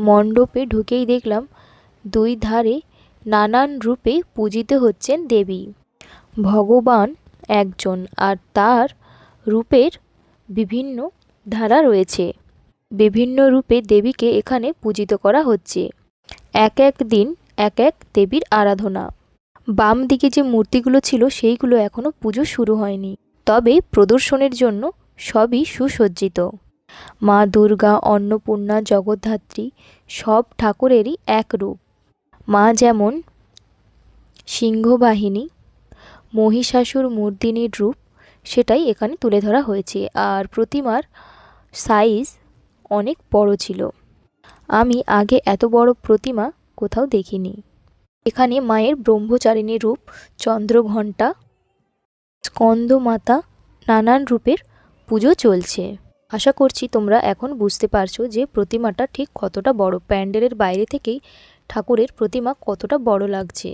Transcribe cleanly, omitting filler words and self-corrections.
মণ্ডপে ঢুকেই দেখলাম দুই ধারে নানান রূপে পূজিত হচ্ছেন দেবী। ভগবান একজন, আর তার রূপের বিভিন্ন ধারা রয়েছে। বিভিন্ন রূপে দেবীকে এখানে পূজিত করা হচ্ছে। এক এক দিন এক এক দেবীর আরাধনা। বাম দিকে যে মূর্তিগুলো ছিল সেইগুলো এখনও পুজো শুরু হয়নি, তবে প্রদর্শনের জন্য সবই সুসজ্জিত। মা দুর্গা, অন্নপূর্ণা, জগদ্ধাত্রী সব ঠাকুরেরই এক রূপ। মা যেমন সিংহবাহিনী, মহিষাসুর মর্দিনীর রূপ, সেটাই এখানে তুলে ধরা হয়েছে। আর প্রতিমার সাইজ অনেক বড় ছিল। আমি আগে এত বড় প্রতিমা কোথাও দেখিনি। এখানে মায়ের ব্রহ্মচারিণী রূপ, চন্দ্রঘণ্টা, স্কন্দমাতা, নানান রূপের পুজো চলছে। আশা করছি তোমরা এখন বুঝতে পারছো যে প্রতিমাটা ঠিক কতটা বড়। প্যান্ডেলের বাইরে থেকেই ঠাকুরের প্রতিমা কতটা বড় লাগছে।